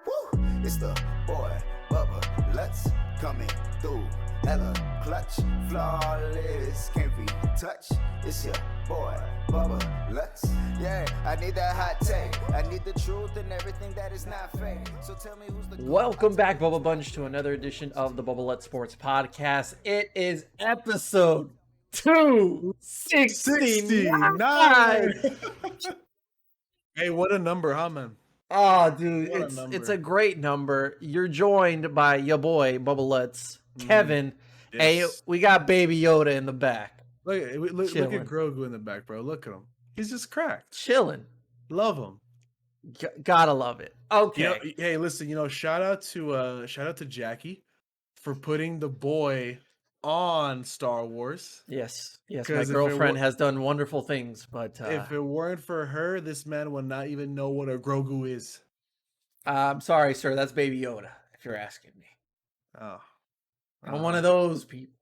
Woo! It's the boy, Bubba Lutz, coming through. Hella clutch, flawless, can't be touched. It's your boy, Bubba Lutz. Yeah, I need that hot take. I need the truth and everything that is not fake. So tell me who's the... Welcome back, Bubba Bunch, to another edition of the Bubba Lutz Sports Podcast. It is episode 269. Hey, what a number, huh, man? Oh, dude, What a it's number. a great number. You're joined by your boy, Bubba Lutz, Kevin. Yes. Hey, we got Baby Yoda in the back. Look at Chilling. Grogu in the back, bro. Look at him. He's just cracked. Chilling. Love him. Gotta love it. Okay. You know, hey, listen. Shout out to Jackie for putting the boy on Star Wars. Yes. My 'Cause if it girlfriend wa- has done wonderful things, but If it weren't for her, this man would not even know what a Grogu is. I'm sorry, sir. That's Baby Yoda, if you're asking me. Oh, I'm one of those people.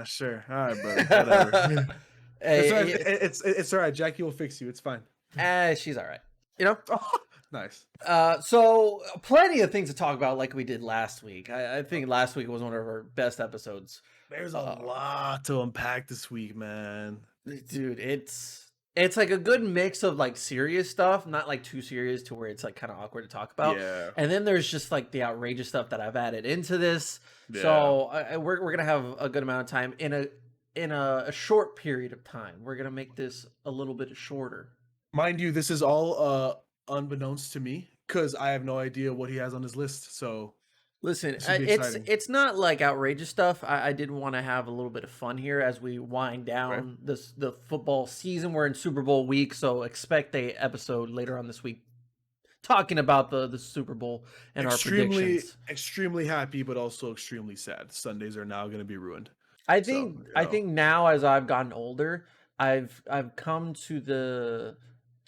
Sure. All right, brother. Whatever. Hey, it's all right. Jackie will fix you. It's fine. she's all right. You know? Nice. So plenty of things to talk about like we did last week. I think last week was one of our best episodes. There's a lot to unpack this week, man. Dude, it's like a good mix of like serious stuff, not like too serious to where it's like kind of awkward to talk about. Yeah. And then there's just like the outrageous stuff that I've added into this. So we're going to have a good amount of time in a short period of time. We're going to make this a little bit shorter. Mind you, this is all unbeknownst to me because I have no idea what he has on his list. So Listen, This should be exciting. it's not like outrageous stuff. I did want to have a little bit of fun here as we wind down the football season. We're in Super Bowl week, so expect a episode later on this week talking about the Super Bowl and our predictions. extremely happy, but also extremely sad. Sundays are now going to be ruined. I think So, I think now as I've gotten older, I've come to the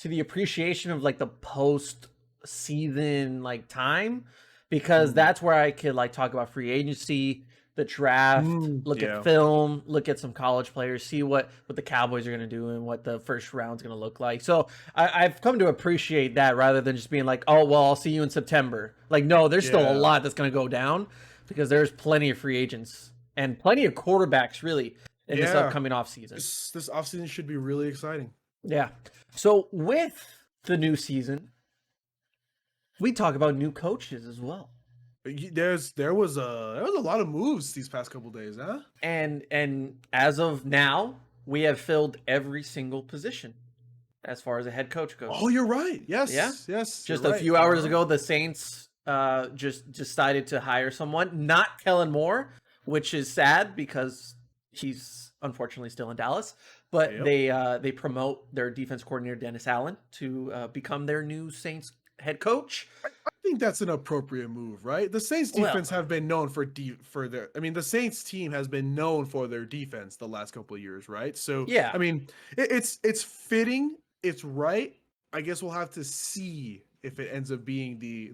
appreciation of like the post season like time. Because that's where I could like talk about free agency, the draft, look at film, look at some college players, see what the Cowboys are going to do and what the first round's going to look like. So I've come to appreciate that rather than just being like, oh, well, I'll see you in September. Like, no, there's still a lot that's going to go down because there's plenty of free agents and plenty of quarterbacks really in this upcoming offseason. This offseason should be really exciting. Yeah. So with the new season, we talk about new coaches as well. There was a lot of moves these past couple days, huh? And as of now, we have filled every single position as far as a head coach goes. Oh, you're right. Yes. Yeah? Yes. Just you're a right. few hours ago, the Saints just decided to hire someone, not Kellen Moore, which is sad because he's unfortunately still in Dallas. But they promote their defense coordinator Dennis Allen to become their new Saints head coach. I think that's an appropriate move, right? The Saints defense have been known the Saints team has been known for their defense the last couple of years, right? So yeah, I mean, it's fitting, it's right. I guess we'll have to see if it ends up being the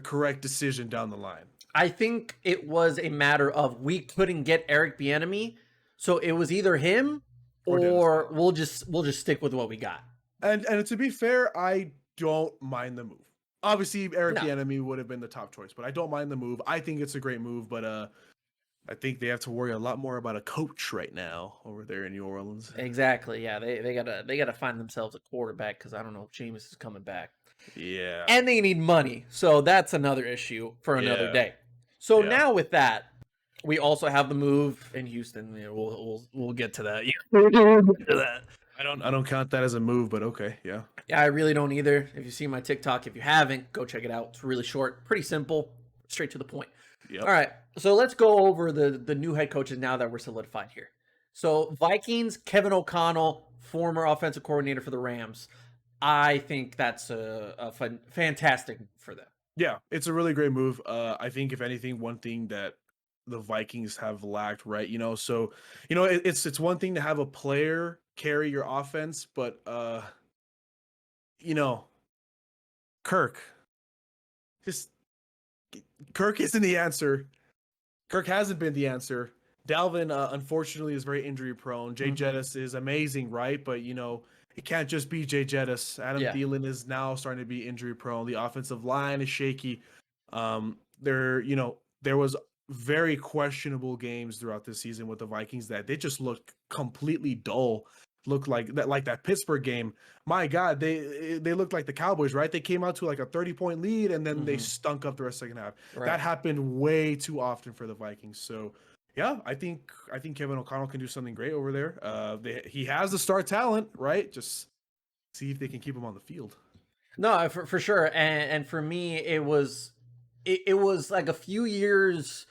correct decision down the line. I think it was a matter of we couldn't get Eric Bieniemy, so it was either him or we'll just stick with what we got. And to be fair, I don't mind the move. Obviously, Eric Bieniemy would have been the top choice, but I don't mind the move. I think it's a great move, but I think they have to worry a lot more about a coach right now over there in New Orleans. Exactly. Yeah, they gotta find themselves a quarterback because I don't know if Jameis is coming back. Yeah, and they need money, so that's another issue for another day. So now with that, we also have the move in Houston. You know, we'll get to that. I don't count that as a move, but okay, yeah. Yeah, I really don't either. If you see my TikTok, if you haven't, go check it out. It's really short, pretty simple, straight to the point. Yep. All right, so let's go over the new head coaches now that we're solidified here. So Vikings, Kevin O'Connell, former offensive coordinator for the Rams. I think that's a fantastic move for them. Yeah, it's a really great move. I think if anything, one thing that the Vikings have lacked, right? It's one thing to have a player carry your offense, but Kirk isn't the answer. Kirk hasn't been the answer. Dalvin, unfortunately, is very injury prone. Jay Jettis is amazing, right? But It can't just be Jay Jettis. Adam Yeah. Thielen is now starting to be injury prone. The offensive line is shaky. There was very questionable games throughout this season with the Vikings that they just looked completely dull. Looked like that Pittsburgh game. My God, they looked like the Cowboys, right? They came out to like a 30-point lead and then they stunk up the rest of the second half. Right. That happened way too often for the Vikings. So yeah, I think Kevin O'Connell can do something great over there. He has the star talent, right? Just see if they can keep him on the field. No, for sure. And for me, it was like a few years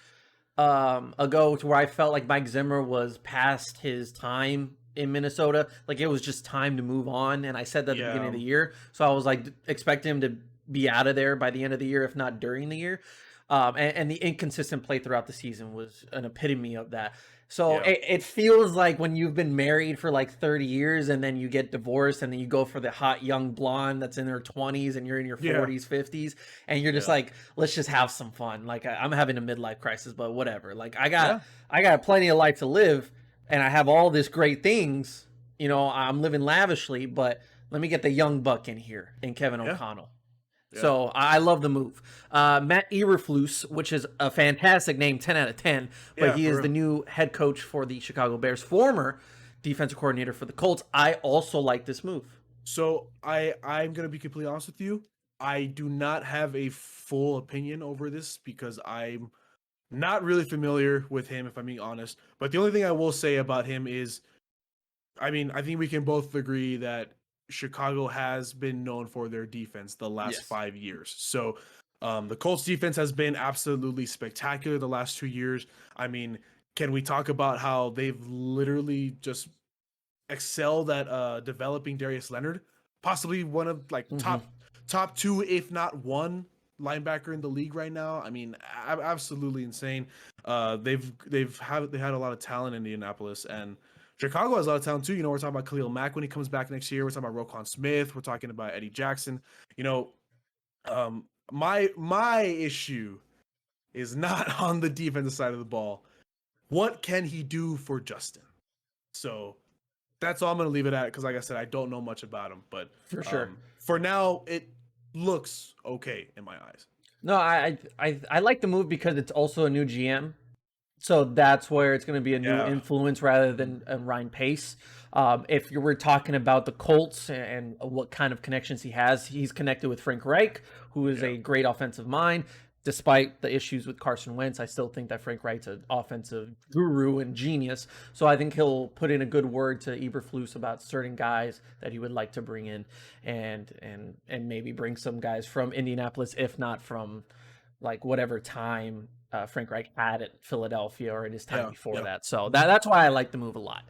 ago to where I felt like Mike Zimmer was past his time in Minnesota. Like it was just time to move on. And I said that at the beginning of the year. So I was like, expect him to be out of there by the end of the year, if not during the year. And the inconsistent play throughout the season was an epitome of that. So it feels like when you've been married for like 30 years and then you get divorced and then you go for the hot young blonde that's in her 20s and you're in your 40s, 50s, and you're just like, let's just have some fun. Like I'm having a midlife crisis, but whatever. Like I got plenty of life to live and I have all this great things. You know, I'm living lavishly, but let me get the young buck in here in Kevin O'Connell. Yeah. So I love the move. Matt Eberflus, which is a fantastic name, 10 out of 10, but he is the new head coach for the Chicago Bears, former defensive coordinator for the Colts. I also like this move. So I'm going to be completely honest with you. I do not have a full opinion over this because I'm not really familiar with him, if I'm being honest. But the only thing I will say about him is, I mean, I think we can both agree that Chicago has been known for their defense the last 5 years. So the Colts defense has been absolutely spectacular the last 2 years. I mean, can we talk about how they've literally just excelled at developing Darius Leonard? Possibly one of like top two, if not one linebacker in the league right now. I mean, absolutely insane. They've had a lot of talent in Indianapolis, and Chicago has a lot of talent too. You know, we're talking about Khalil Mack when he comes back next year. We're talking about Roquan Smith. We're talking about Eddie Jackson. You know, my issue is not on the defensive side of the ball. What can he do for Justin? So that's all I'm going to leave it at because, like I said, I don't know much about him. But for sure, for now, it looks okay in my eyes. No, I like the move because it's also a new GM. So that's where it's going to be a new influence rather than Ryan Pace. If you were talking about the Colts and what kind of connections he has, he's connected with Frank Reich, who is a great offensive mind. Despite the issues with Carson Wentz, I still think that Frank Reich's an offensive guru and genius. So I think he'll put in a good word to Eberflus about certain guys that he would like to bring in, and maybe bring some guys from Indianapolis, if not from like whatever time Frank Reich had at Philadelphia or in his time before that. So that's why I like the move a lot.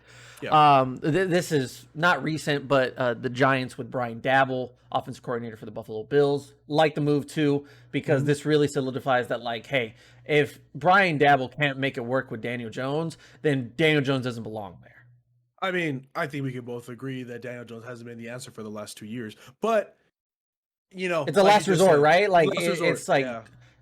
This is not recent, but the Giants with Brian Daboll, offensive coordinator for the Buffalo Bills, like the move too, because this really solidifies that, like, hey, if Brian Daboll can't make it work with Daniel Jones, then Daniel Jones doesn't belong there. I mean, I think we can both agree that Daniel Jones hasn't been the answer for the last 2 years, but you know, it's a last resort, right? Like it's like.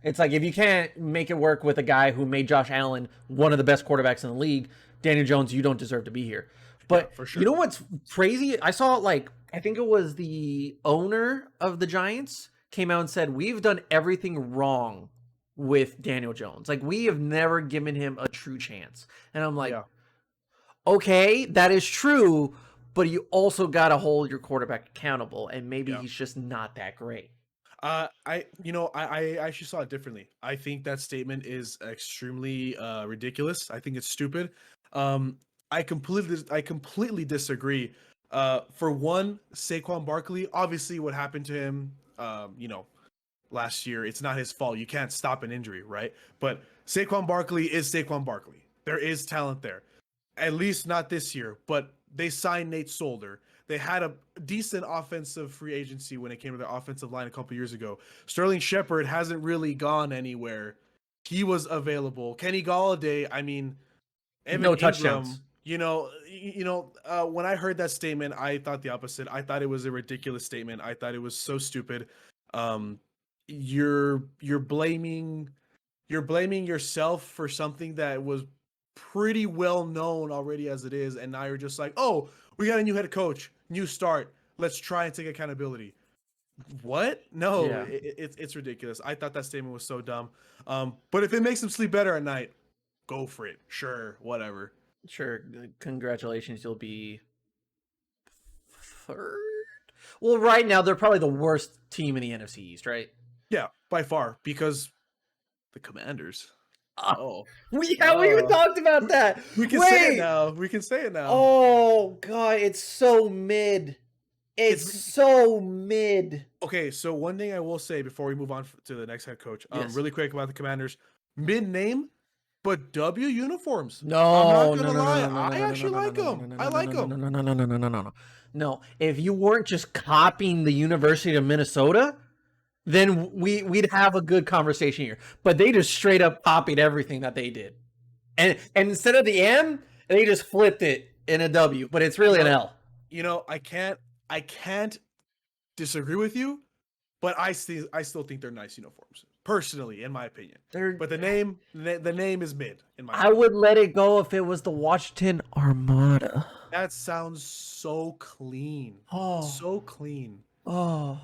It's like if you can't make it work with a guy who made Josh Allen one of the best quarterbacks in the league, Daniel Jones, you don't deserve to be here. But for sure. You know what's crazy? I saw I think it was the owner of the Giants came out and said, we've done everything wrong with Daniel Jones. Like, we have never given him a true chance. And I'm like, okay, that is true, but you also got to hold your quarterback accountable, and maybe he's just not that great. I actually saw it differently. I think that statement is extremely ridiculous. I think it's stupid. I completely disagree. For one, Saquon Barkley, obviously what happened to him, last year, it's not his fault. You can't stop an injury, right? But Saquon Barkley is Saquon Barkley. There is talent there. At least not this year, but they signed Nate Solder. They had a decent offensive free agency when it came to their offensive line a couple years ago. Sterling Shepard hasn't really gone anywhere. He was available. Kenny Golladay, I mean, no touchdowns. When I heard that statement, I thought the opposite. I thought it was a ridiculous statement. I thought it was so stupid. You're blaming yourself for something that was pretty well known already as it is, and now you're just like, oh, we got a new head coach, new start. Let's try and take accountability. What? No, Yeah. it's ridiculous. I thought that statement was so dumb. But if it makes him sleep better at night, go for it. Sure, whatever. Sure. Congratulations. You'll be third. Well, right now they're probably the worst team in the NFC East, right? Yeah, by far, because the Commanders. We even talked about that. We can say it now. We can say it now. Oh god, it's so mid. It's so mid. Okay, so one thing I will say before we move on to the next head coach, Yes. really quick about the Commanders, mid name, but W uniforms. No, I'm not gonna lie. I actually like them. I like them. No. No, if you weren't just copying the University of Minnesota, then we'd have a good conversation here. But they just straight up copied everything that they did, and instead of the M, they just flipped it in a W. But it's really an L. You know, I can't disagree with you, but I still think they're nice uniforms, personally, in my opinion. But the name is mid. In my I would let it go if it was the Washington Armada. That sounds so clean. Oh, So clean. oh.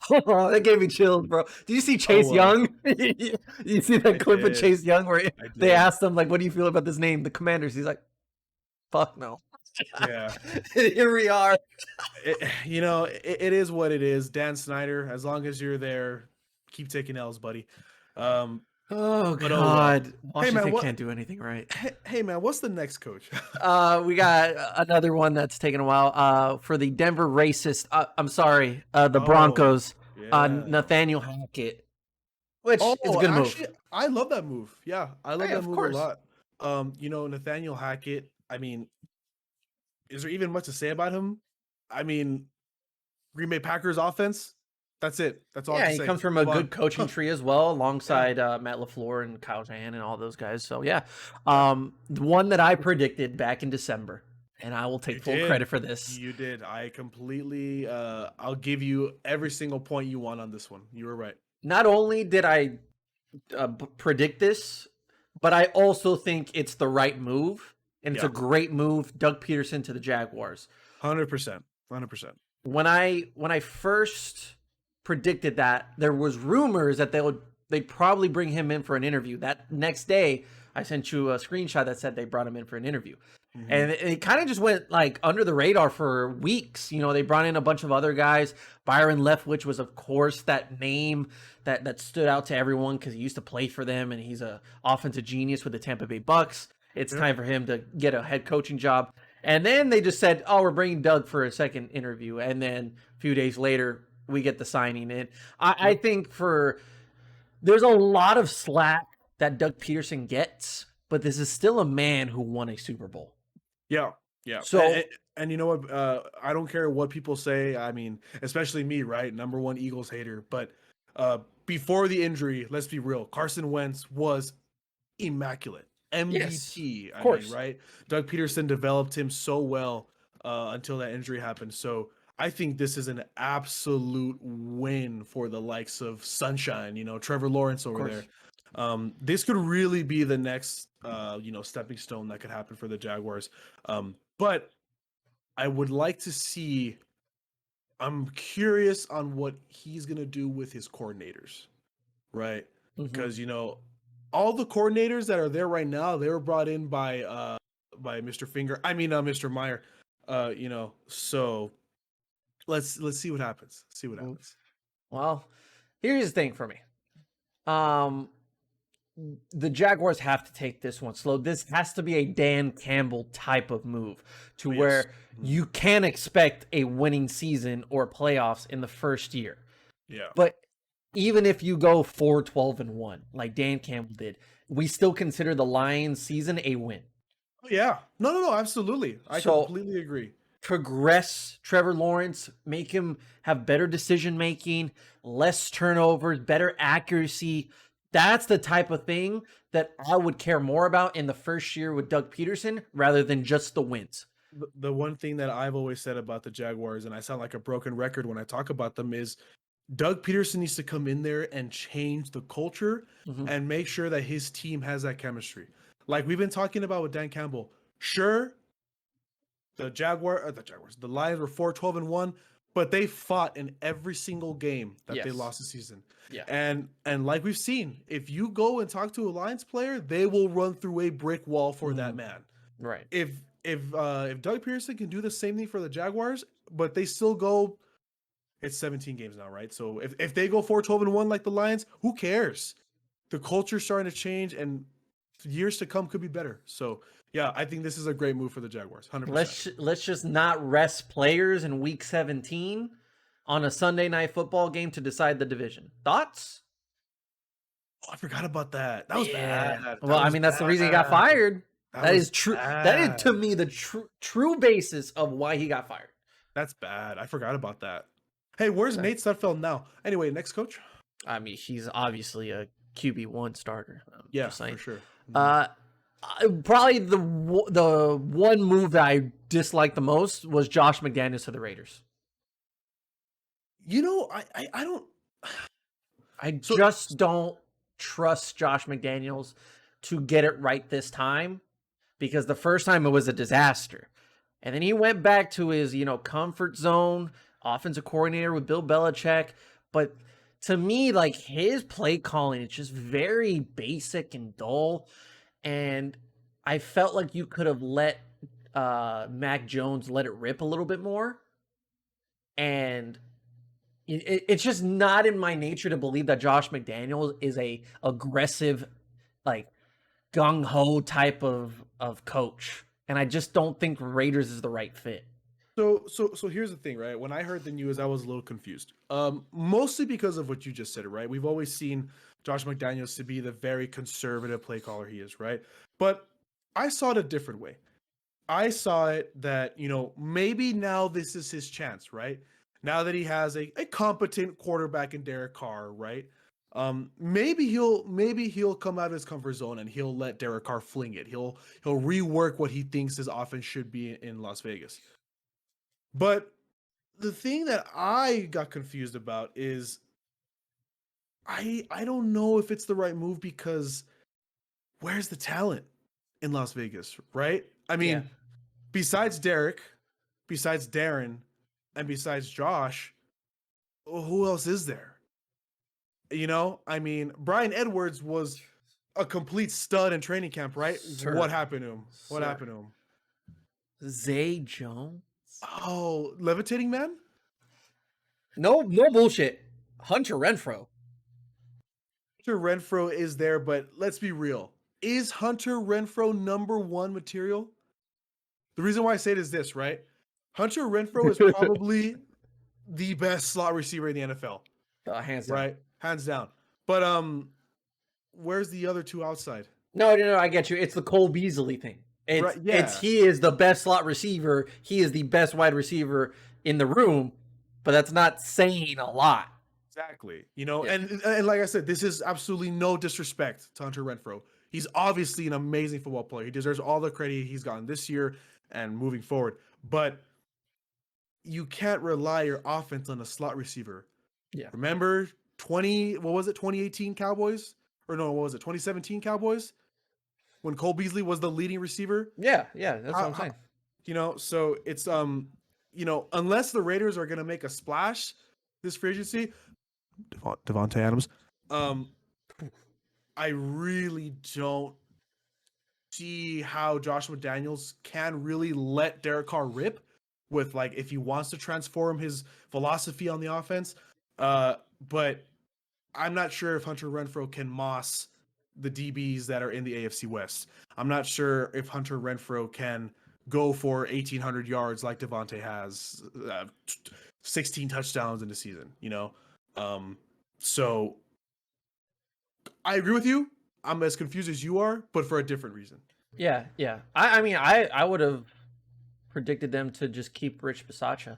That gave me chills, bro. Do you see Chase Young? You see that clip of Chase Young where they asked him, like, what do you feel about this name, the Commanders? He's like, fuck no. Yeah. Here we are. It is what it is. Dan Snyder, as long as you're there, keep taking L's, buddy. Oh God, Washington man, can't do anything right. Hey man, what's the next coach? We got another one that's taken a while. For the Denver racist, the Broncos. Nathaniel Hackett, which is a good move. I love that move. Yeah, I love that move course. a lot. Nathaniel Hackett. I mean, is there even much to say about him? I mean, Green Bay Packers offense. That's it. That's all. Yeah, he comes from a good coaching tree as well, alongside Matt LaFleur and Kyle Shanahan and all those guys. So yeah, the one that I predicted back in December, and I will take full credit for this. You did. I completely. I'll give you every single point you want on this one. You were right. Not only did I predict this, but I also think it's the right move, and it's a great move. Doug Peterson to the Jaguars. 100%. When I first predicted that, there was rumors that they'd probably bring him in for an interview. That next day, I sent you a screenshot that said they brought him in for an interview. Mm-hmm. And it kind of just went like under the radar for weeks. They brought in a bunch of other guys. Byron Leftwich was, of course, that name that stood out to everyone because he used to play for them, and he's a offensive genius with the Tampa Bay Bucks. It's time for him to get a head coaching job. And then they just said, oh, we're bringing Doug for a second interview. And then a few days later, we get the signing in. I think there's a lot of slack that Doug Peterson gets, but this is still a man who won a Super Bowl. Yeah. So, and you know what? I don't care what people say. I mean, especially me, right? Number one Eagles hater. But before the injury, let's be real. Carson Wentz was immaculate. MVP, of course. Right? Doug Peterson developed him so well until that injury happened. So I think this is an absolute win for the likes of Sunshine, Trevor Lawrence over there. This could really be the next, stepping stone that could happen for the Jaguars. But I would like to see, I'm curious on what he's going to do with his coordinators, right? Because, all the coordinators that are there right now, they were brought in by Mr. Meyer, so let's see what happens. Well, here's the thing for me. The Jaguars have to take this one slow. This has to be a Dan Campbell type of move to where you can expect a winning season or playoffs in the first year. Yeah. But even if you go 4-12-1, like Dan Campbell did, we still consider the Lions season a win. Yeah. No, absolutely. I completely agree. Progress Trevor Lawrence, make him have better decision-making, less turnovers, better accuracy. That's the type of thing that I would care more about in the first year with Doug Peterson rather than just the wins. The one thing that I've always said about the Jaguars, and I sound like a broken record when I talk about them, is Doug Peterson needs to come in there and change the culture and make sure that his team has that chemistry. Like we've been talking about with Dan Campbell. Sure, the Lions were 4-12-1, but they fought in every single game that they Yes. lost this season. Yeah. And like we've seen, if you go and talk to a Lions player, they will run through a brick wall for that man. Right. If Doug Pearson can do the same thing for the Jaguars, but they still go, it's 17 games now, right? So if they go 4-12-1 like the Lions, who cares? The culture's starting to change, and years to come could be better. So yeah, I think this is a great move for the Jaguars. 100%. Let's just not rest players in week 17 on a Sunday night football game to decide the division. Thoughts? Oh, I forgot about that. That was bad. Well, I mean, that's the reason he got fired. That is true. That is to me the true basis of why he got fired. That's bad. I forgot about that. Hey, where's Nate Sudfeld now? Anyway, next coach. I mean, he's obviously a QB1 starter. Yeah, for sure. Probably the one move that I disliked the most was Josh McDaniels to the Raiders. You know, I don't. Just don't trust Josh McDaniels to get it right this time, because the first time it was a disaster. And then he went back to his, comfort zone, offensive coordinator with Bill Belichick. But to me, like, his play calling is just very basic and dull. And I felt like you could have let Mac Jones let it rip a little bit more. And it's just not in my nature to believe that Josh McDaniels is a aggressive, like, gung-ho type of coach. And I just don't think Raiders is the right fit. So here's the thing, right? When I heard the news, I was a little confused. Mostly because of what you just said, right? We've always seen Josh McDaniels to be the very conservative play caller he is, right? But I saw it a different way. I saw it that, maybe now this is his chance, right? Now that he has a competent quarterback in Derek Carr, right? Maybe he'll come out of his comfort zone and he'll let Derek Carr fling it. He'll rework what he thinks his offense should be in Las Vegas. But the thing that I got confused about is I don't know if it's the right move, because where's the talent in Las Vegas, right? I mean, besides Derek, besides Darren, and besides Josh, who else is there? I mean, Brian Edwards was a complete stud in training camp, right? Sir. What happened to him? What happened to him? Zay Jones? Oh, levitating man? No bullshit. Hunter Renfrow. Hunter Renfrow is there, but let's be real. Is Hunter Renfrow number one material? The reason why I say it is this, right? Hunter Renfrow is probably the best slot receiver in the NFL. Hands down. Right? Hands down. But where's the other two outside? No, I get you. It's the Cole Beasley thing. It's he is the best slot receiver. He is the best wide receiver in the room, but that's not saying a lot. Exactly. And like I said, this is absolutely no disrespect to Hunter Renfrow. He's obviously an amazing football player. He deserves all the credit he's gotten this year and moving forward. But you can't rely your offense on a slot receiver. Yeah. Remember 2018 Cowboys? Or no, what was it? 2017 Cowboys? When Cole Beasley was the leading receiver? Yeah, that's what I'm saying. So it's unless the Raiders are going to make a splash this free agency, Devontae Adams, I really don't see how Josh McDaniels can really let Derek Carr rip with, like, if he wants to transform his philosophy on the offense. But I'm not sure if Hunter Renfrow can moss the DBs that are in the AFC West. I'm not sure if Hunter Renfrow can go for 1,800 yards like Devontae has, 16 touchdowns in the season, So I agree with you. I'm as confused as you are, but for a different reason. Yeah. I mean, I would have predicted them to just keep Rich Bisaccia,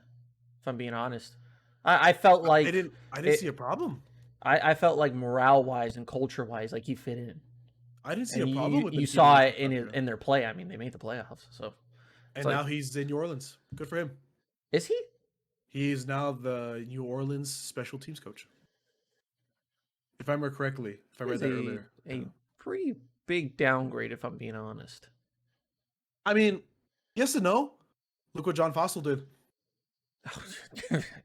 if I'm being honest. I felt like I didn't see a problem. I felt like morale-wise and culture-wise, like he fit in. I didn't see a problem with you saw it in their play. I mean, they made the playoffs, so. And now he's in New Orleans. Good for him. Is he? He is now the New Orleans special teams coach. If I remember correctly, if I read that earlier. A pretty big downgrade, if I'm being honest. I mean, yes and no. Look what John Fossil did.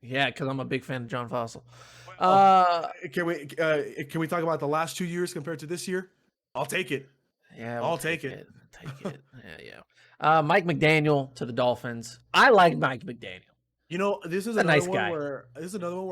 Yeah, because I'm a big fan of John Fossil. Can we talk about the last 2 years compared to this year? I'll take it. Yeah, I'll take it. Take it. Yeah. Mike McDaniel to the Dolphins. I like Mike McDaniel. You know, this is a another nice one guy. where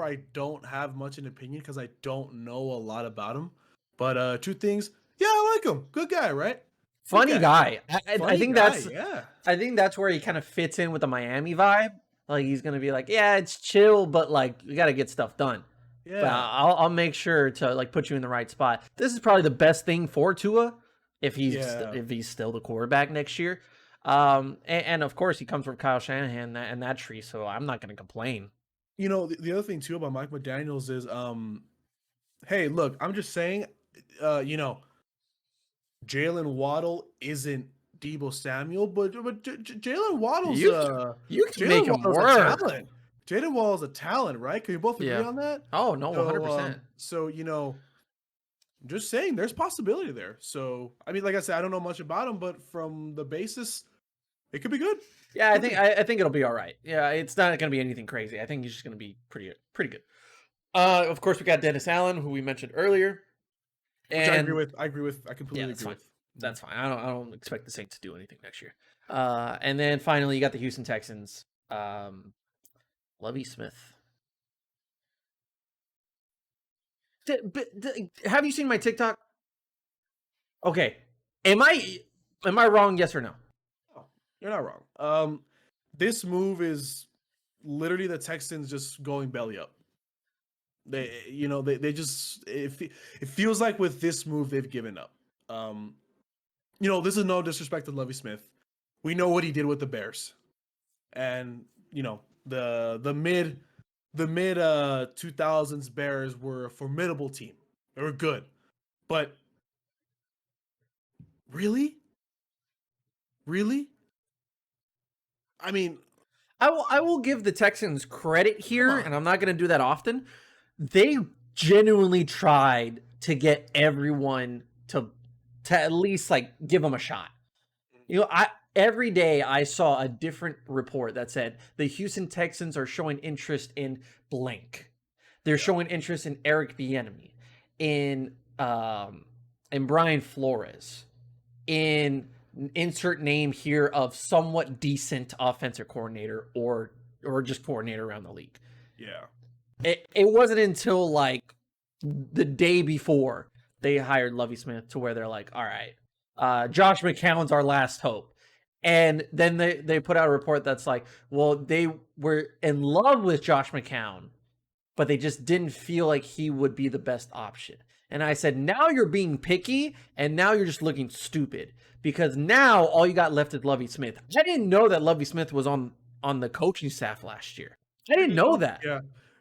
I don't have much an opinion because I don't know a lot about him. But two things. Yeah, I like him. Good guy, right? Funny guy. I think yeah. I think that's where he kind of fits in with the Miami vibe. Like he's gonna be like, yeah, it's chill, but like you got to get stuff done. Yeah. But I'll make sure to like put you in the right spot. This is probably the best thing for Tua if he's still the quarterback next year. And of course he comes from Kyle Shanahan and that tree, so I'm not gonna complain. You know, the other thing too about Mike McDaniels is, hey, look, I'm just saying, you know, Jalen Waddle isn't Deebo Samuel, but Jalen Waddle's you can make him work. Jalen Waddle's a talent, right? Can you both agree on that? Oh no, 100%. So you know, I'm just saying, there's possibility there. So I mean, like I said, I don't know much about him, but from the basis, it could be good. Yeah, I think it'll be all right. Yeah, it's not going to be anything crazy. I think he's just going to be pretty good. Of course, we got Dennis Allen, who we mentioned earlier. Which I agree with. I completely agree with. That's fine. I don't expect the Saints to do anything next year. And then finally, you got the Houston Texans. Lovie Smith. Have you seen my TikTok? Okay. Am I wrong? Yes or no? Oh, you're not wrong. This move is literally the Texans just going belly up. They just it feels like with this move they've given up. You know, this is no disrespect to Lovie Smith. We know what he did with the Bears, and you know the mid 2000s Bears were a formidable team. They were good, but really, I mean, I will give the Texans credit here, and I'm not going to do that often. They genuinely tried to get everyone to at least like give them a shot. You know, every day I saw a different report that said the Houston Texans are showing interest in blank. They're showing interest in Eric Bieniemy, in Brian Flores, in insert name here of somewhat decent offensive coordinator or just coordinator around the league. Yeah. It wasn't until like the day before they hired Lovie Smith to where they're like, all right, Josh McCown's our last hope. And then they put out a report that's like, well, they were in love with Josh McCown, but they just didn't feel like he would be the best option. And I said, now you're being picky, and now you're just looking stupid. Because now all you got left is Lovie Smith. I didn't know that Lovie Smith was on the coaching staff last year. I didn't know that.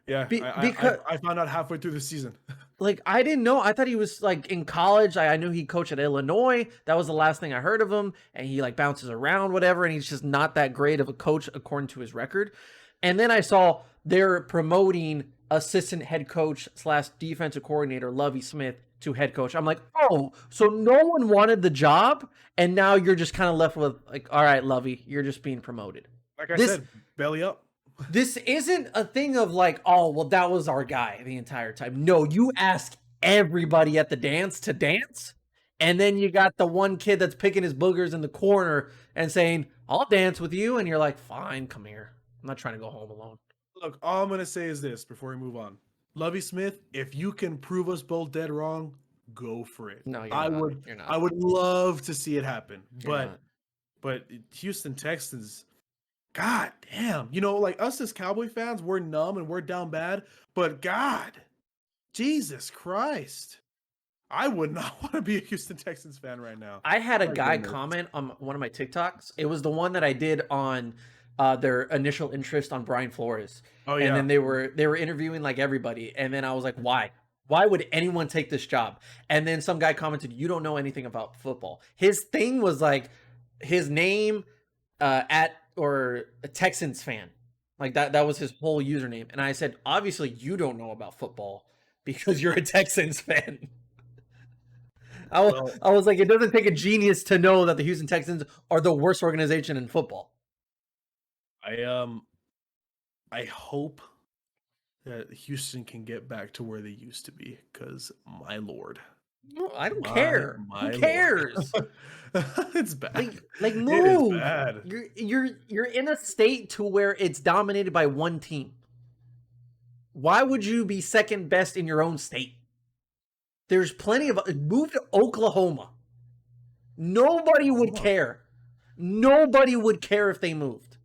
Yeah. Because I found out halfway through the season. Like, I didn't know. I thought he was, like, in college. I knew he coached at Illinois. That was the last thing I heard of him. And he, like, bounces around, whatever. And he's just not that great of a coach according to his record. And then I saw they're promoting assistant head coach / defensive coordinator Lovie Smith to head coach. I'm like, oh, so no one wanted the job. And now you're just kind of left with, like, all right, Lovie, you're just being promoted. Like I said, belly up. This isn't a thing of like, oh, well, that was our guy the entire time. No, you ask everybody at the dance to dance, and then you got the one kid that's picking his boogers in the corner and saying, I'll dance with you, and you're like, fine, come here. I'm not trying to go home alone. Look, all I'm going to say is this before we move on. Lovie Smith, if you can prove us both dead wrong, go for it. No, I would love to see it happen. But Houston Texans, God damn. You know, like us as Cowboy fans, we're numb and we're down bad. But God, Jesus Christ. I would not want to be a Houston Texans fan right now. I had a guy comment on one of my TikToks. It was the one that I did on their initial interest on Brian Flores. Oh, yeah. And then they were interviewing like everybody. And then I was like, why? Why would anyone take this job? And then some guy commented, you don't know anything about football. His thing was like his name or a Texans fan. Like that was his whole username. And I said, obviously you don't know about football because you're a Texans fan. I was like, it doesn't take a genius to know that the Houston Texans are the worst organization in football. I hope that Houston can get back to where they used to be, because my lord. No, I don't care. My Who lord. cares? It's bad. Like It is move. bad. You're in a state to where it's dominated by one team. Why would you be second best in your own state? There's plenty of move to Oklahoma. Nobody would care. Nobody would care if they moved.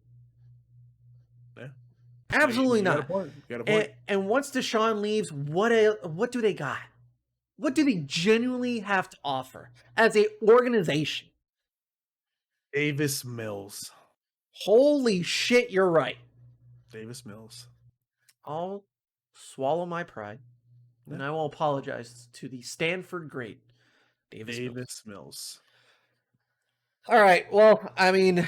Yeah. Absolutely You got a not. point. You got a point. And once Deshaun leaves, what do they got? What do they genuinely have to offer as a organization? Davis Mills. Holy shit, you're right. Davis Mills. I'll swallow my pride, and I will apologize to the Stanford great Davis Mills. All right. Well, I mean,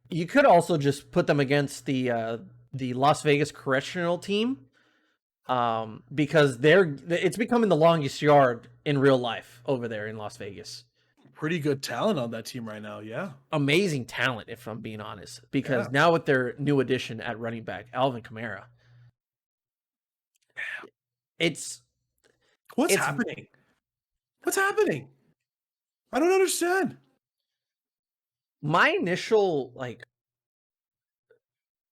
you could also just put them against the Las Vegas correctional team, because it's becoming the longest yard in real life over there in Las Vegas. Pretty good talent on that team right now, yeah. Amazing talent, if I'm being honest, because now with their new addition at running back, Alvin Kamara, What's happening? What's happening? I don't understand. My initial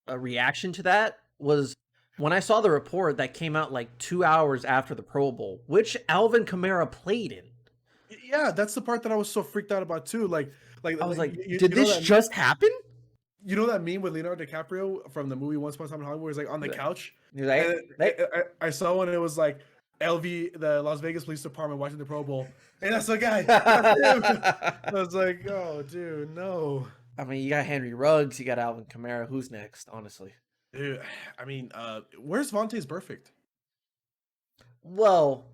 reaction to that was when I saw the report that came out 2 hours after the Pro Bowl, which Alvin Kamara played in. Yeah, that's the part that I was so freaked out about too. I was like, did this just happen? You know that meme with Leonardo DiCaprio from the movie Once Upon a Time in Hollywood, where he's on the couch? I saw one and it was like LV, the Las Vegas Police Department watching the Pro Bowl. And that's the guy. I was like, oh, dude, no. I mean, you got Henry Ruggs, you got Alvin Kamara. Who's next, honestly? Dude, I mean, where's Vontaze Burfict? Well,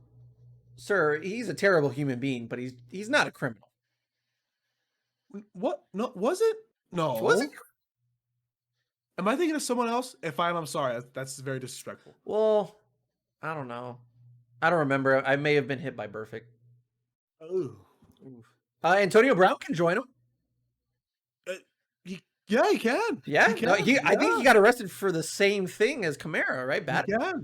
sir, he's a terrible human being, but he's not a criminal. What? No, was it? No. Was it? Am I thinking of someone else? If I'm sorry. That's very disrespectful. Well, I don't know. I don't remember. I may have been hit by Burfict. Oh. Antonio Brown can join him. Yeah, he can. Yeah, he can. I think he got arrested for the same thing as Kamara, right?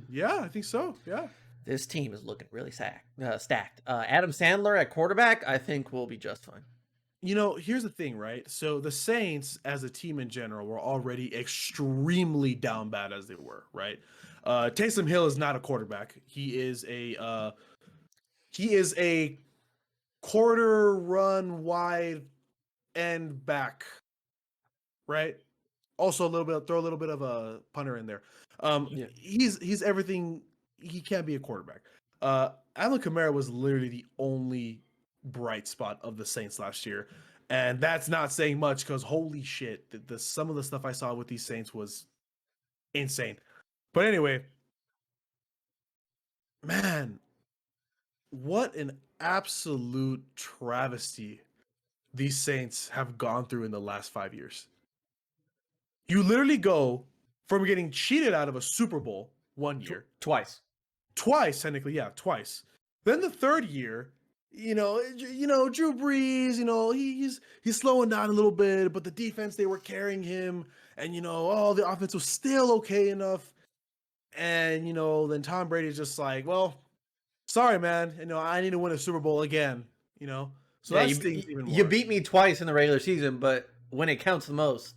Yeah, I think so. Yeah. This team is looking really stacked. Adam Sandler at quarterback, I think, will be just fine. You know, here's the thing, right? So the Saints, as a team in general, were already extremely down bad as they were, right? Taysom Hill is not a quarterback. He is a quarter run wide end back, right? Also throw a little bit of a punter in there. He's everything. He can't be a quarterback. Alvin Kamara was literally the only bright spot of the Saints last year, and that's not saying much because holy shit, some of the stuff I saw with these Saints was insane. But anyway, man, what an absolute travesty these Saints have gone through in the last 5 years. You literally go from getting cheated out of a Super Bowl 1 year. Twice, technically, yeah, twice. Then the third year, you know, Drew Brees, he's slowing down a little bit, but the defense, they were carrying him, and the offense was still okay enough. And then Tom Brady's just like, well, sorry, man, I need to win a Super Bowl again, So that stings even more. You beat me twice in the regular season, but when it counts the most,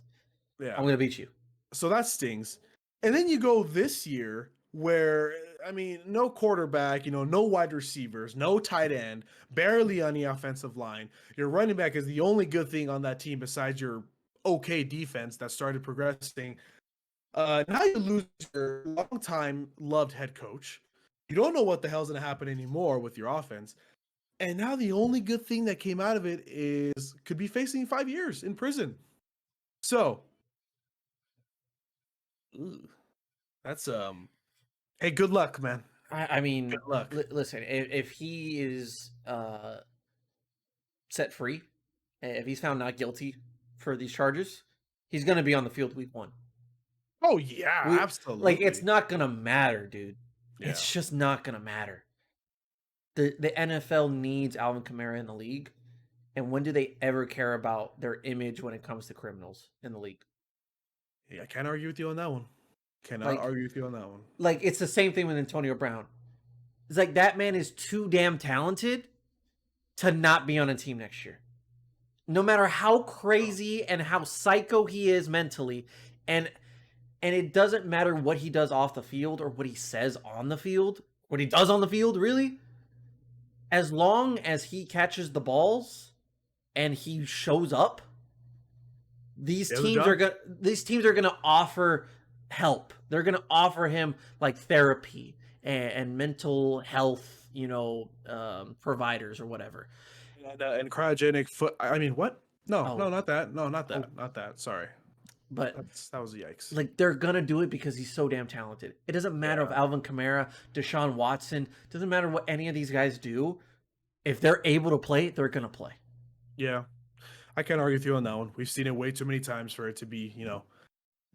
I'm gonna beat you. So that stings. And then you go this year where, I mean, no quarterback, no wide receivers, no tight end, barely on the offensive line. Your running back is the only good thing on that team besides your okay defense that started progressing. Now you lose your long-time loved head coach. You don't know what the hell's going to happen anymore with your offense. And now the only good thing that came out of it is could be facing 5 years in prison. So, that's hey, good luck, man. I mean, good luck. Listen, if he is set free, if he's found not guilty for these charges, he's going to be on the field week 1. Oh yeah, absolutely. It's not going to matter, dude. Yeah. It's just not going to matter. The NFL needs Alvin Kamara in the league, and when do they ever care about their image when it comes to criminals in the league? Yeah, I can't argue with you on that one. Like, Argue with you on that one. Like, it's the same thing with Antonio Brown. It's like that man is too damn talented to not be on a team next year. No matter how crazy and how psycho he is mentally, and it doesn't matter what he does off the field or what he says on the field, what he does on the field, really. As long as he catches the balls and he shows up, these teams are gonna offer help. They're gonna offer him like therapy and mental health, providers or whatever. And cryogenic foot. I mean, what? No, Oh. not that. No, not that. Not that. Sorry. But that was yikes. like, they're gonna do it because he's so damn talented. It doesn't matter if Alvin Kamara, Deshaun Watson, doesn't matter what any of these guys do. If they're able to play, they're gonna play. Yeah, I can't argue with you on that one. We've seen it way too many times for it to be,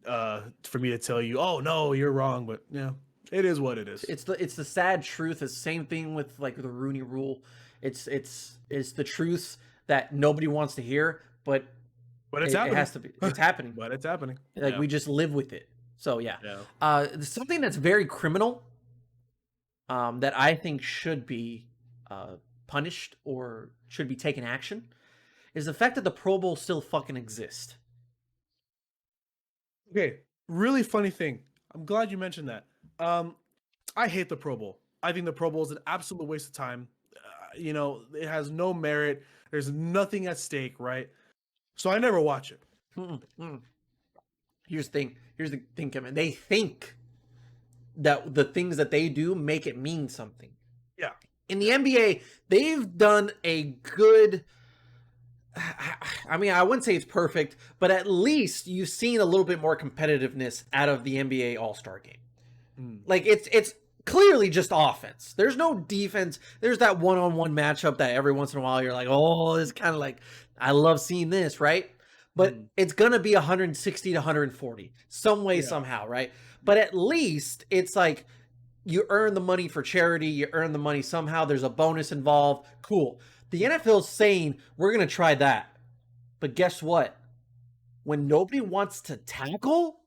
for me to tell you, oh no, you're wrong. But yeah, it is what it is. It's the sad truth. It's the same thing with like the Rooney Rule. It's the truth that nobody wants to hear, but it's happening. It has to be. It's happening. But it's happening. Like, we just live with it. So yeah. Something that's very criminal, that I think should be punished or should be taken action, is the fact that the Pro Bowl still fucking exists. Okay, really funny thing. I'm glad you mentioned that. I hate the Pro Bowl. I think the Pro Bowl is an absolute waste of time. It has no merit. There's nothing at stake, right? So I never watch it. Here's the thing, Kevin. They think that the things that they do make it mean something. Yeah. In the NBA, they've done a good... I mean, I wouldn't say it's perfect, but at least you've seen a little bit more competitiveness out of the NBA All-Star game. Like, it's clearly just offense. There's no defense. There's that one-on-one matchup that every once in a while you're like, oh, it's kind of like, I love seeing this, right? But it's going to be 160 to 140 some way, somehow, right? But at least it's like you earn the money for charity. You earn the money somehow. There's a bonus involved. Cool. The NFL's saying, we're going to try that. But guess what? When nobody wants to tackle,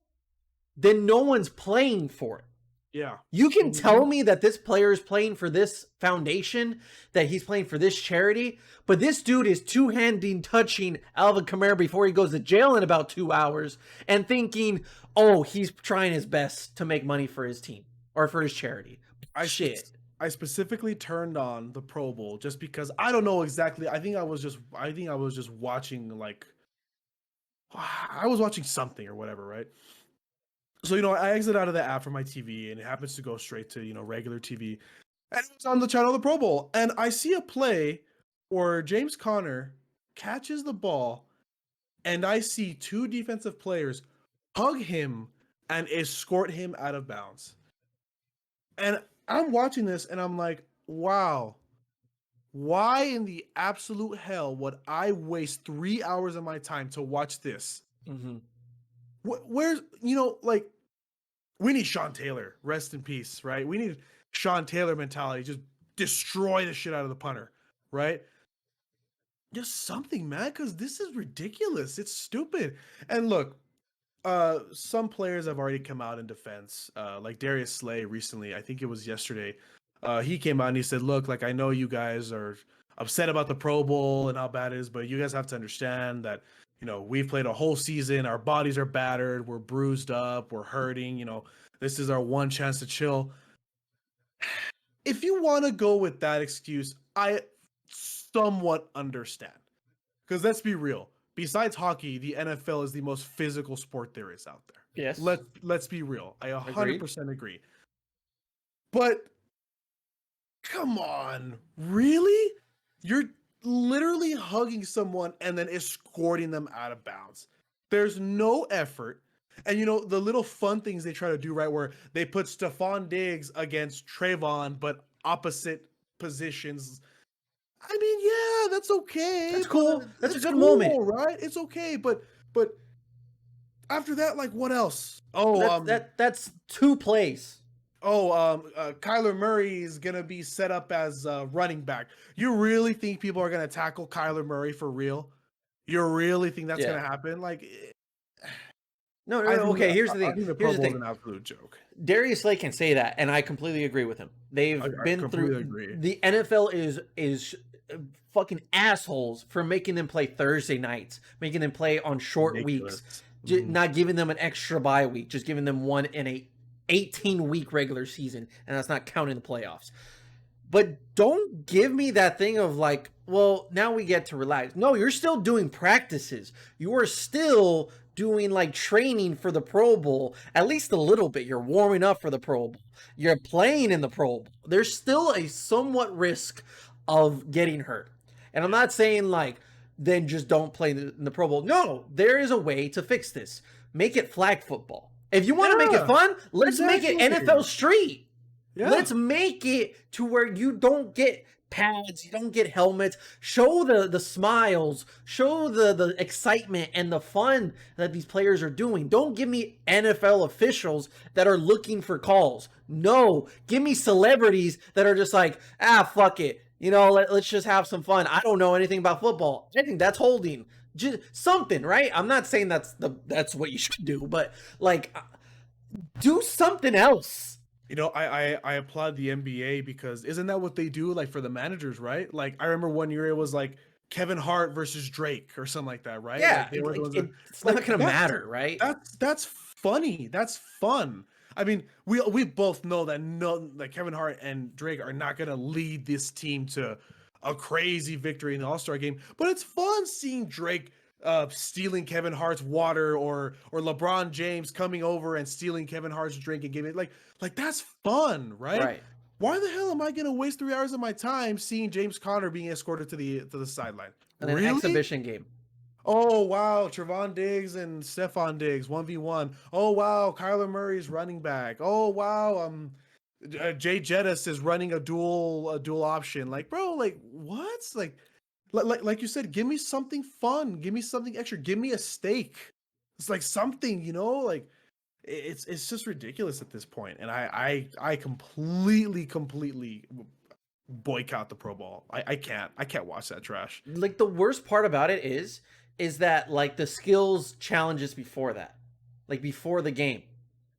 then no one's playing for it. Yeah. You can tell me that this player is playing for this foundation, that he's playing for this charity, but this dude is two-handing touching Alvin Kamara before he goes to jail in about 2 hours and thinking, oh, he's trying his best to make money for his team or for his charity. I specifically turned on the Pro Bowl just because I don't know exactly. I think I was just watching I was watching something or whatever, right? So, I exit out of the app from my TV and it happens to go straight to, regular TV. And it was on the channel of the Pro Bowl. And I see a play where James Conner catches the ball and I see two defensive players hug him and escort him out of bounds. And I'm watching this and I'm like, wow, why in the absolute hell would I waste 3 hours of my time to watch this? Where's, we need Sean Taylor, rest in peace, right? We need Sean Taylor mentality, just destroy the shit out of the punter, right? Just something, man, because this is ridiculous. It's stupid. And look, some players have already come out in defense, like Darius Slay recently. I think it was yesterday. He came out and he said, look, like, I know you guys are upset about the Pro Bowl and how bad it is, but you guys have to understand that, we've played a whole season. Our bodies are battered. We're bruised up. We're hurting. This is our one chance to chill. If you want to go with that excuse, I somewhat understand. Because let's be real. Besides hockey, the NFL is the most physical sport there is out there. Yes. Let's be real. I 100% agree. But come on, really? You're literally hugging someone and then escorting them out of bounds. There's no effort. And the little fun things they try to do, right, where they put Stephon Diggs against Trayvon, but opposite positions. I mean, yeah, that's okay. That's cool. That's a good moment, right? It's okay, but after that, like, what else? That's 2 plays. Kyler Murray is gonna be set up as running back. You really think people are gonna tackle Kyler Murray for real? You really think that's gonna happen? Like, No, no, I no. think, Okay, here's the I thing. think the Pro Here's the Bowl is thing. an absolute joke. Darius Slay can say that, and I completely agree with him. They've I been completely through. agree. The NFL is fucking assholes for making them play Thursday nights, making them play on short Ridiculous. weeks, not giving them an extra bye week, just giving them one in a 18-week regular season, and that's not counting the playoffs. But don't give me that thing of like, well, now we get to relax. No, you're still doing practices. You are still doing like training for the Pro Bowl, at least a little bit. You're warming up for the Pro Bowl. You're playing in the Pro Bowl. There's still a somewhat risk of getting hurt. And I'm not saying like, then just don't play in the Pro Bowl. No, there is a way to fix this. Make it flag football. If you want to make it fun, let's make it NFL Street. Yeah. Let's make it to where you don't get pads, you don't get helmets. Show the smiles, show the excitement and the fun that these players are doing. Don't give me NFL officials that are looking for calls. No, give me celebrities that are just like, fuck it. You know, let's just have some fun. I don't know anything about football. I think that's holding. Just something, right? I'm not saying that's what you should do, but like, do something else. You know, I applaud the NBA because isn't that what they do like for the managers, right? Like I remember one year it was like Kevin Hart versus Drake or something like that, right? Yeah, like, it's not gonna matter, right? That's funny. That's fun. I mean, we both know that Kevin Hart and Drake are not gonna lead this team to a crazy victory in the All-Star game, but it's fun seeing Drake stealing Kevin Hart's water or LeBron James coming over and stealing Kevin Hart's drink and giving it like that's fun, right? Right. Why the hell am I gonna waste 3 hours of my time seeing James Conner being escorted to the sideline? And an exhibition game. Oh wow, Trevon Diggs and Stephon Diggs 1v1. Oh wow, Kyler Murray's running back. Oh wow, Jay Jettis is running a dual option. Like, bro, like what? Like you said, give me something fun. Give me something extra. Give me a steak. It's like something, you know, like it's just ridiculous at this point. And I completely boycott the Pro Bowl. I can't watch that trash. Like the worst part about it is that like the skills challenges before that, like before the game.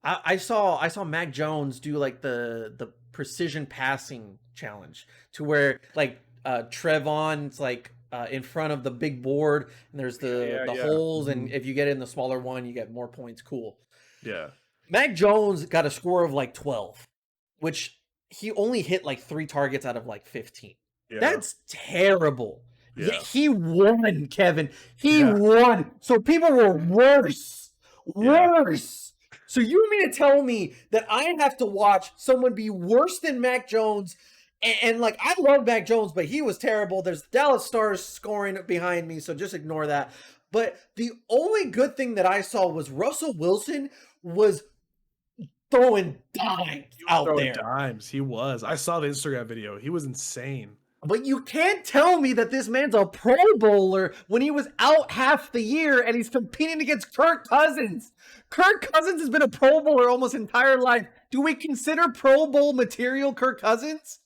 I saw Mac Jones do like the precision passing challenge to where like Trevon's like in front of the big board and there's the holes, and if you get in the smaller one you get more points. Cool. Yeah. Mac Jones got a score of like 12, which he only hit like 3 targets out of like 15. Yeah. That's terrible. Yeah. He won, Kevin. He won. So people were worse. So you mean to tell me that I have to watch someone be worse than Mac Jones? And like, I love Mac Jones, but he was terrible. There's Dallas Stars scoring behind me, so just ignore that. But the only good thing that I saw was Russell Wilson was throwing dimes out there. Dimes. He was. I saw the Instagram video. He was insane. But you can't tell me that this man's a Pro Bowler when he was out half the year and he's competing against Kirk Cousins. Kirk Cousins has been a Pro Bowler almost his entire life. Do we consider Pro Bowl material Kirk Cousins?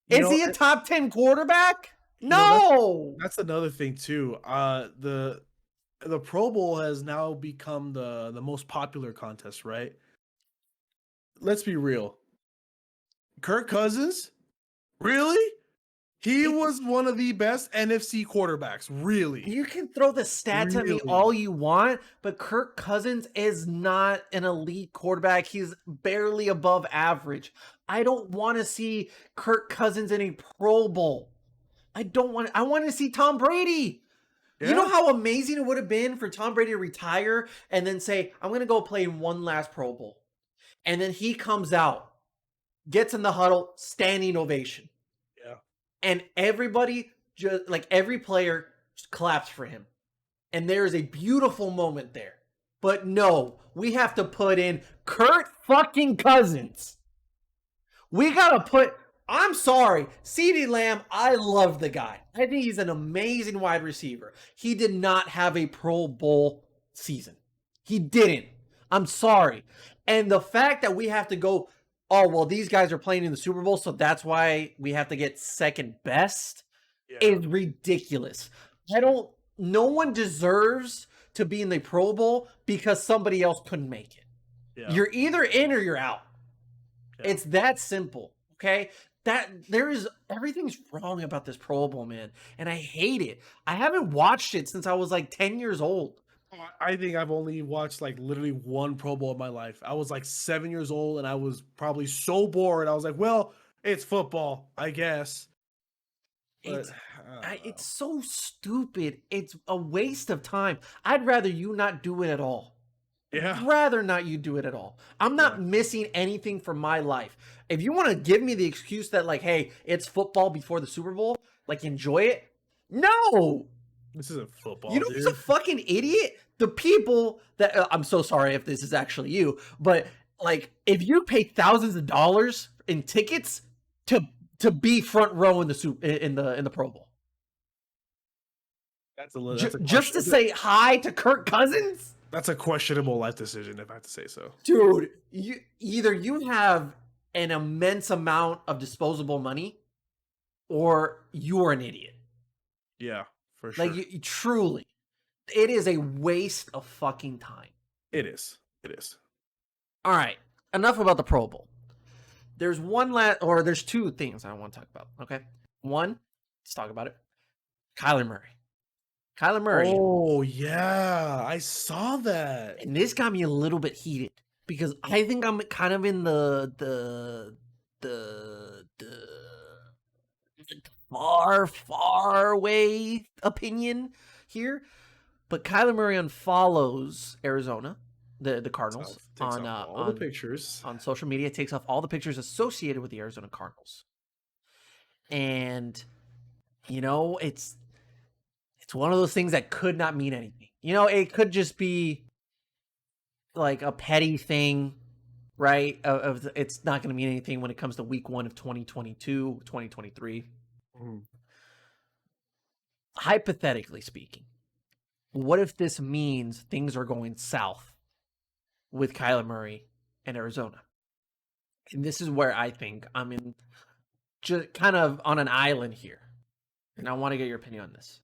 Is he a top 10 quarterback? No. That's another thing too. The Pro Bowl has now become the most popular contest, right? Let's be real. Kirk Cousins? Really? He was one of the best NFC quarterbacks, really. You can throw the stats at me all you want, but Kirk Cousins is not an elite quarterback. He's barely above average. I don't want to see Kirk Cousins in a Pro Bowl. I want to see Tom Brady. Yeah. You know how amazing it would have been for Tom Brady to retire and then say, I'm going to go play in one last Pro Bowl. And then he comes out, gets in the huddle, standing ovation. And everybody, just like every player, just claps for him. And there is a beautiful moment there. But no, we have to put in Kirk fucking Cousins. We got to put, I'm sorry, CeeDee Lamb, I love the guy. I think he's an amazing wide receiver. He did not have a Pro Bowl season. He didn't. I'm sorry. And the fact that we have to go, oh, well, these guys are playing in the Super Bowl, so that's why we have to get second best is ridiculous. No one deserves to be in the Pro Bowl because somebody else couldn't make it. Yeah. You're either in or you're out. Yeah. It's that simple, okay? Everything's wrong about this Pro Bowl, man, and I hate it. I haven't watched it since I was like 10 years old. I think I've only watched like literally one Pro Bowl in my life. I was like 7 years old, and I was probably so bored. I was like, well, it's football, I guess. But, It's so stupid. It's a waste of time. I'd rather you not do it at all. yeah. I'd rather not you do it at all. I'm not missing anything from my life. If you want to give me the excuse that like, hey, it's football before the Super Bowl, like enjoy it. No, This isn't football. you know dude. who's a fucking idiot? The people that I'm so sorry if this is actually you, but like if you pay thousands of dollars in tickets to be front row in the Pro Bowl. That's a Just to say hi to Kirk Cousins? That's a questionable life decision, if I have to say so. Dude, you have an immense amount of disposable money or you're an idiot. Yeah, for sure. Like you truly, it is a waste of fucking time. It is. It is. All right, enough about the Pro Bowl. There's there's two things I want to talk about. Okay, one, let's talk about it. Kyler Murray. Oh yeah, I saw that. And this got me a little bit heated because I think I'm kind of in the far away opinion here. But Kyler Murray unfollows Arizona, the Cardinals, Takes off all the pictures on social media, takes off all the pictures associated with the Arizona Cardinals. And you know, it's one of those things that could not mean anything. You know, it could just be like a petty thing, right? It's not going to mean anything when it comes to week 1 of 2022, 2023. Mm-hmm. Hypothetically speaking, what if this means things are going south with Kyler Murray and Arizona? And this is where I think I'm in just kind of on an island here. And I want to get your opinion on this.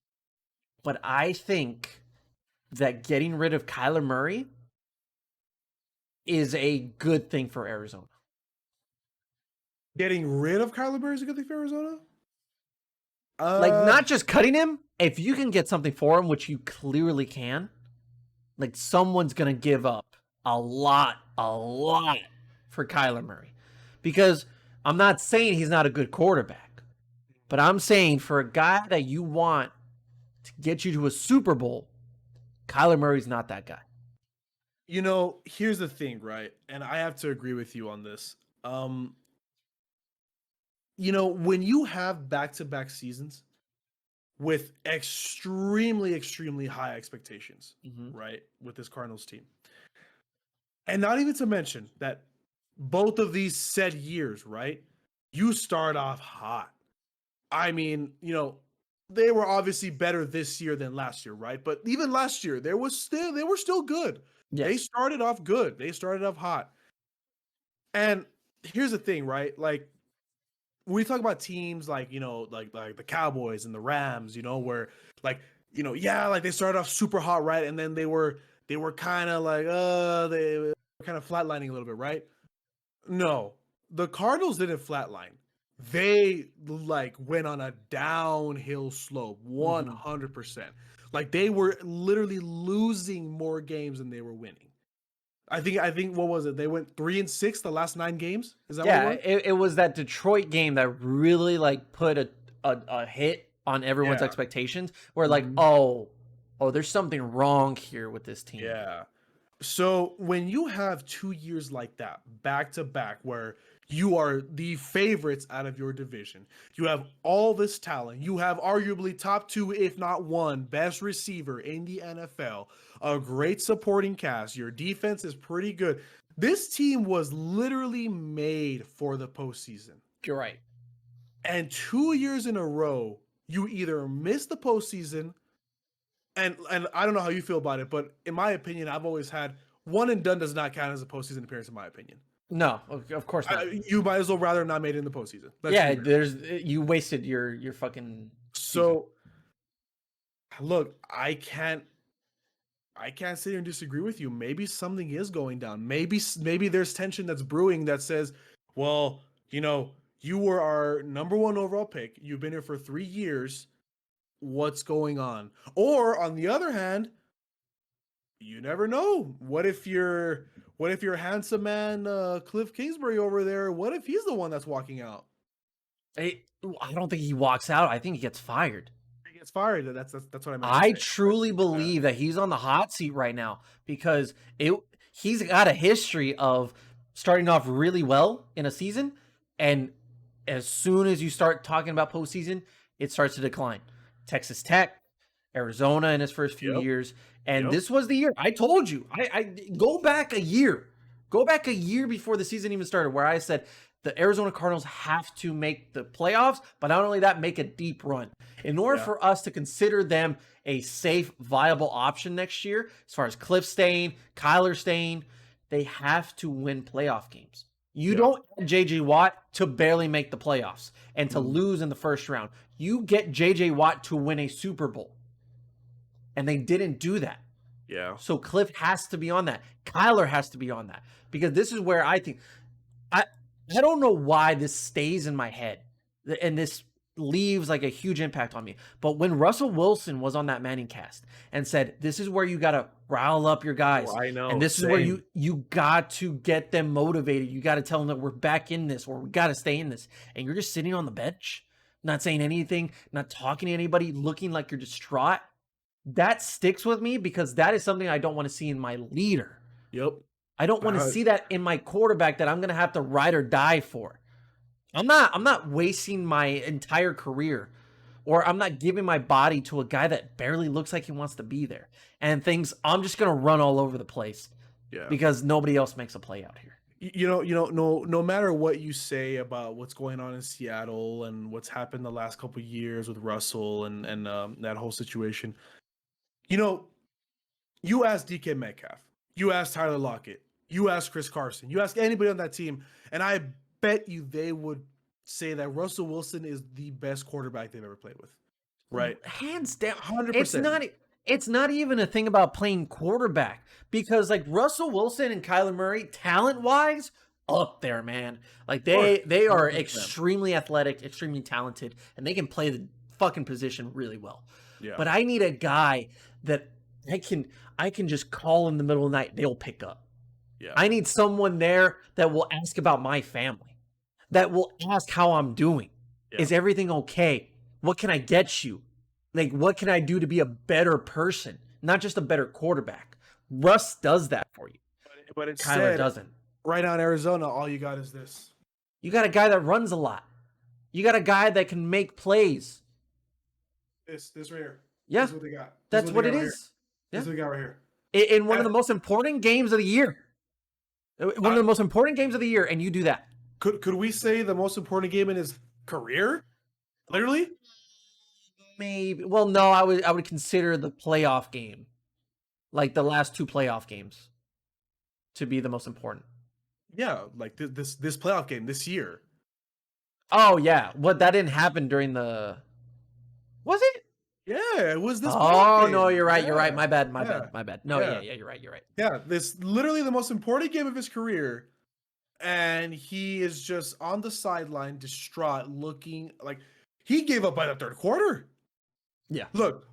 But I think that getting rid of Kyler Murray is a good thing for Arizona. Getting rid of Kyler Murray is a good thing for Arizona? Like, not just cutting him. If you can get something for him, which you clearly can, like, someone's going to give up a lot for Kyler Murray. Because I'm not saying he's not a good quarterback. But I'm saying for a guy that you want to get you to a Super Bowl, Kyler Murray's not that guy. You know, here's the thing, right? And I have to agree with you on this. You know, when you have back-to-back seasons with extremely, extremely high expectations, right, with this Cardinals team, and not even to mention that both of these said years, right, you start off hot. I mean, you know, they were obviously better this year than last year, right? But even last year, they were still good. Yes. They started off good. They started off hot. And here's the thing, right? Like, when we talk about teams like, you know, like the Cowboys and the Rams, you know, where like, you know, yeah, like they started off super hot, right? And then they were kind of like, they were kind of flatlining a little bit, right? No, the Cardinals didn't flatline. They like went on a downhill slope, 100%. Like they were literally losing more games than they were winning. I think what was it? They went 3-6 the last 9 games. Is that what it was? It was that Detroit game that really like put a hit on everyone's expectations. Where like, oh, there's something wrong here with this team. Yeah. So when you have 2 years like that, back to back, where you are the favorites out of your division, you have all this talent, you have arguably top 2, if not 1, best receiver in the NFL, a great supporting cast, your defense is pretty good. This team was literally made for the postseason. You're right. And 2 years in a row, you either miss the postseason, and I don't know how you feel about it, but in my opinion, I've always had one and done does not count as a postseason appearance, in my opinion. No, of course not. You might as well rather not made it in the postseason. You wasted your fucking. So, look, I I can't sit here and disagree with you. Maybe something is going down. Maybe there's tension that's brewing that says, well, you were our number 1 overall pick. You've been here for 3 years. What's going on? Or on the other hand, you never know. What if your handsome man Cliff Kingsbury over there? What if he's the one that's walking out? I don't think he walks out. I think he gets fired. He gets fired. That's what I meant. I truly believe that he's on the hot seat right now because he's got a history of starting off really well in a season, and as soon as you start talking about postseason, it starts to decline. Texas Tech, Arizona in his first few years, and this was the year. I told you. I go back a year. Go back a year before the season even started, where I said the Arizona Cardinals have to make the playoffs, but not only that, make a deep run. In order for us to consider them a safe, viable option next year, as far as Cliff staying, Kyler staying, they have to win playoff games. You don't get J.J. Watt to barely make the playoffs and to lose in the first round. You get J.J. Watt to win a Super Bowl. And they didn't do that. Yeah. So Cliff has to be on that. Kyler has to be on that. Because this is where I think... I don't know why this stays in my head. And this leaves like a huge impact on me. But when Russell Wilson was on that Manning cast and said, this is where you got to rile up your guys. Oh, I know. And this is where you got to get them motivated. You got to tell them that we're back in this, or we got to stay in this. And you're just sitting on the bench, not saying anything, not talking to anybody, looking like you're distraught. That sticks with me because that is something I don't want to see in my leader. Yep. I don't want to see that in my quarterback that I'm going to have to ride or die for. I'm not wasting my entire career, or I'm not giving my body to a guy that barely looks like he wants to be there and thinks I'm just going to run all over the place because nobody else makes a play out here. No matter what you say about what's going on in Seattle and what's happened the last couple of years with Russell and that whole situation, you ask DK Metcalf, you ask Tyler Lockett, you ask Chris Carson, you ask anybody on that team, and I bet you they would say that Russell Wilson is the best quarterback they've ever played with. Right? Hands down. 100%. It's not even a thing about playing quarterback, because like Russell Wilson and Kyler Murray, talent-wise, up there, man. Like they are extremely athletic, extremely talented, and they can play the fucking position really well. Yeah. But I need a guy that I can just call in the middle of the night, they'll pick up. Yeah. I need someone there that will ask about my family, that will ask how I'm doing. Yeah. Is everything okay? What can I get you? Like, what can I do to be a better person? Not just a better quarterback. Russ does that for you. But Kyler doesn't. Right now in Arizona, all you got is this. You got a guy that runs a lot. You got a guy that can make plays. This right here. Yeah. This is what they got. That's what it is. This is what we got right here. In one of the most important games of the year. One of the most important games of the year, and you do that. Could we say the most important game in his career? Literally? Maybe. Well, no, I would consider the playoff game, like the last 2 playoff games, to be the most important. Yeah, like this playoff game this year. Oh yeah, that didn't happen during the. Was it? Yeah, it was this. Oh no, you're right. You're right. My bad. My bad. No, yeah, you're right. You're right. Yeah, this literally the most important game of his career, and he is just on the sideline, distraught, looking like he gave up by the third quarter. Yeah. Look.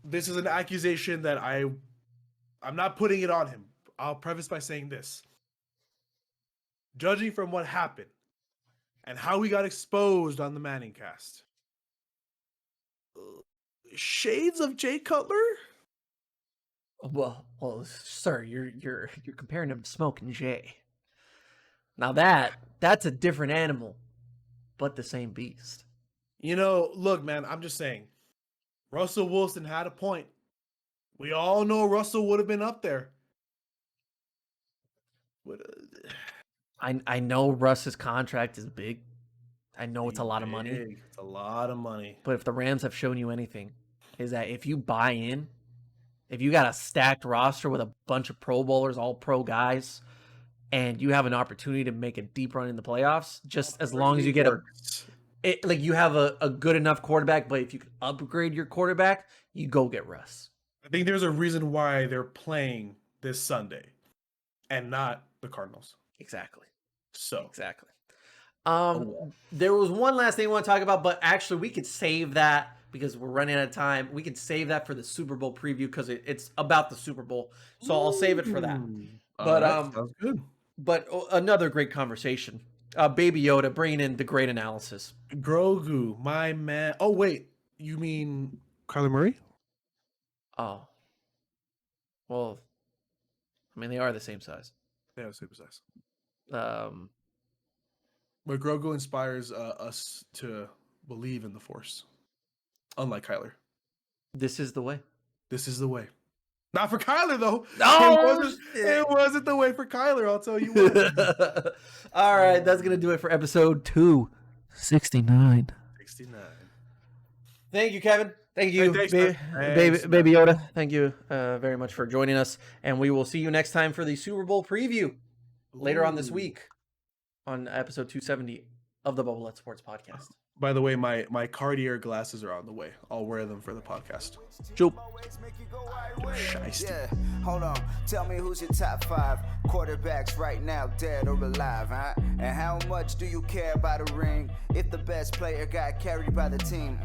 This is an accusation that I'm not putting it on him. I'll preface by saying this. Judging from what happened and how we got exposed on the Manning cast, shades of Jay Cutler? Well, sir, you're comparing him to Smoke and Jay. Now that's a different animal, but the same beast. Look, man, I'm just saying. Russell Wilson had a point. We all know Russell would have been up there. I know Russ's contract is big. I know it's a lot of money. It's a lot of money. But if the Rams have shown you anything, is that if you buy in, if you got a stacked roster with a bunch of Pro Bowlers, all pro guys, and you have an opportunity to make a deep run in the playoffs, just as long as you get you have a good enough quarterback, but if you can upgrade your quarterback, you go get Russ. think there's a reason why they're playing this Sunday and not the Cardinals. Exactly. So Exactly. There was one last thing I want to talk about, but actually we could save that because we're running out of time. We can save that for the Super Bowl preview because it's about the Super Bowl. So I'll save it for that. But sounds good. But another great conversation. Baby Yoda bringing in the great analysis. Grogu, my man. Oh wait, you mean Kyler Murray? Oh. Well, I mean they are the same size. They are super size. But Grogu inspires us to believe in the Force, unlike Kyler. this is the way. This is the way. Not for Kyler though. Oh, it wasn't the way for Kyler. I'll tell you what. All right, that's gonna do it for episode 269. 69. Thank you, Kevin. Thank you, Hey, thanks, Baby Yoda. Thank you very much for joining us, and we will see you next time for the Super Bowl preview later on this week on episode 270 of the Bubba Lutz Sports Podcast. By the way, my Cartier glasses are on the way. I'll wear them for the podcast. Joop. Yeah, hold on. Tell me who's your top 5 quarterbacks right now, dead or alive, huh? And how much do you care about a ring if the best player got carried by the team?